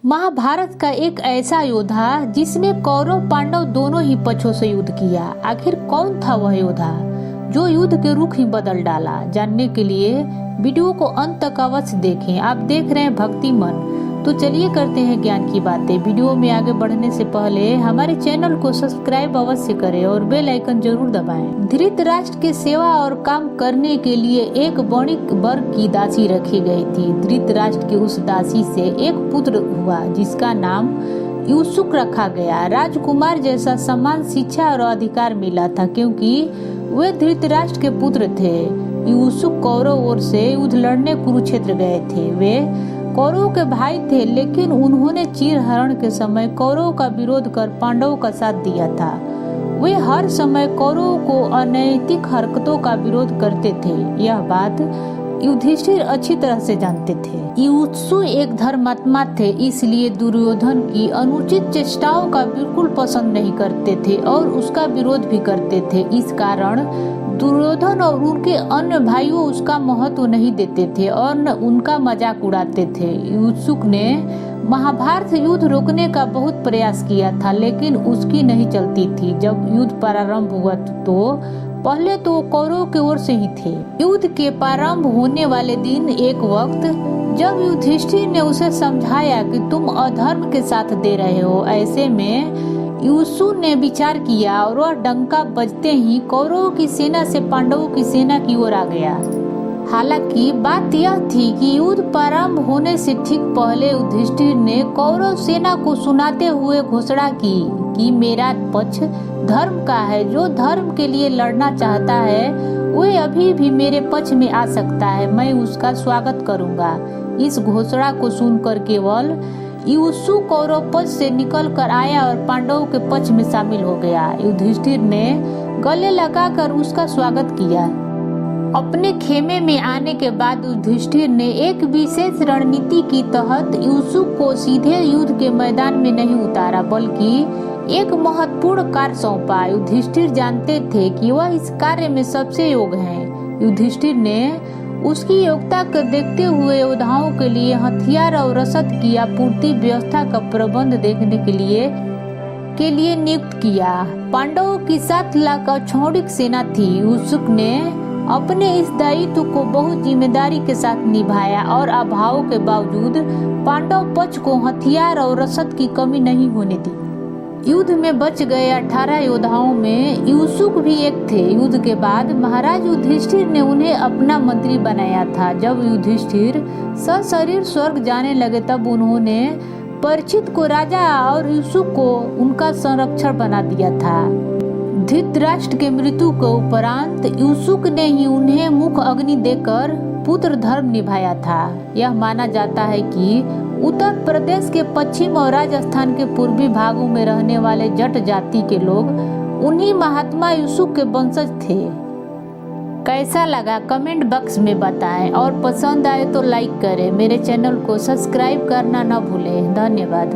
महाभारत का एक ऐसा योद्धा जिसने कौरव पांडव दोनों ही पक्षों से युद्ध किया। आखिर कौन था वह योद्धा जो युद्ध के रुख ही बदल डाला? जानने के लिए वीडियो को अंत तक अवश्य देखें। आप देख रहे हैं भक्ति मन। तो चलिए करते हैं ज्ञान की बातें। वीडियो में आगे बढ़ने से पहले हमारे चैनल को सब्सक्राइब अवश्य करें और बेल आइकन जरूर दबाएं। धृतराष्ट्र के सेवा और काम करने के लिए एक वणिक वर्ग की दासी रखी गई थी। धृतराष्ट्र की उस दासी से एक पुत्र हुआ जिसका नाम युसुक रखा गया। राजकुमार जैसा समान शिक्षा और अधिकार मिला था क्योंकि वे धृतराष्ट्र के पुत्र थे। युसुक कौरव ओर से युद्ध लड़ने कुरुक्षेत्र गए थे। वे कौरवों के भाई थे, लेकिन उन्होंने चीरहरण के समय कौरवों का विरोध कर पांडवों का साथ दिया था। वे हर समय कौरवों को अनैतिक हरकतों का विरोध करते थे। यह बात युधिष्ठिर अच्छी तरह से जानते थे। युत्सु एक धर्मात्मा थे, इसलिए दुर्योधन की अनुचित चेष्टाओं का बिल्कुल पसंद नहीं करते थे और उसका विरोध भी करते थे। इस कारण दुर्योधन और उनके अन्य भाइयों उसका महत्व नहीं देते थे और न उनका मजाक उड़ाते थे। युत्सुक ने महाभारत युद्ध रोकने का बहुत प्रयास किया था, लेकिन उसकी नहीं चलती थी। जब युद्ध प्रारंभ हुआ तो पहले तो कौरवों की ओर से ही थे। युद्ध के प्रारंभ होने वाले दिन एक वक्त जब युधिष्ठिर ने उसे समझाया कि तुम अधर्म के साथ दे रहे हो, ऐसे में युसु ने विचार किया और वह डंका बजते ही कौरवों की सेना से पांडवों की सेना की ओर आ गया। हालांकि बात यह थी कि युद्ध प्रारंभ होने से ठीक पहले युधिष्ठिर ने कौरव सेना को सुनाते हुए घोषणा की कि मेरा पक्ष धर्म का है। जो धर्म के लिए लड़ना चाहता है वह अभी भी मेरे पक्ष में आ सकता है, मैं उसका स्वागत करूंगा। इस घोषणा को सुनकर केवल युसु कौरव पक्ष से निकल कर आया और पांडवों के पक्ष में शामिल हो गया। युधिष्ठिर ने गले लगाकर उसका स्वागत किया। अपने खेमे में आने के बाद युधिष्ठिर ने एक विशेष रणनीति की तहत युसु को सीधे युद्ध के मैदान में नहीं उतारा, बल्कि एक महत्वपूर्ण कार्य सौंपा। युधिष्ठिर जानते थे कि वह इस कार्य में सबसे योग्य है। युधिष्ठिर ने उसकी योग्यता को देखते हुए योद्धाओं के लिए हथियार और रसद की आपूर्ति व्यवस्था का प्रबंध देखने के लिए नियुक्त किया। पांडवों की 7 लाख अक्षौहिणी सेना थी। युसुक ने अपने इस दायित्व को बहुत जिम्मेदारी के साथ निभाया और अभावों के बावजूद पांडव पक्ष को हथियार और रसद की कमी नहीं होने दी। युद्ध में बच गए 18 योद्धाओं में युसुक भी एक थे। युद्ध के बाद महाराज युधिष्ठिर ने उन्हें अपना मंत्री बनाया था। जब युधिष्ठिर सशरीर स्वर्ग जाने लगे तब उन्होंने परीक्षित को राजा और युसुक को उनका संरक्षक बना दिया था। धृतराष्ट्र के मृत्यु के उपरांत युसुक ने ही उन्हें मुख अग्नि देकर पुत्र धर्म निभाया था। यह माना जाता है कि उत्तर प्रदेश के पश्चिम और राजस्थान के पूर्वी भागों में रहने वाले जट जाति के लोग उन्हीं महात्मा युसुक के वंशज थे। कैसा लगा कमेंट बॉक्स में बताएं और पसंद आए तो लाइक करें। मेरे चैनल को सब्सक्राइब करना न भूलें। धन्यवाद।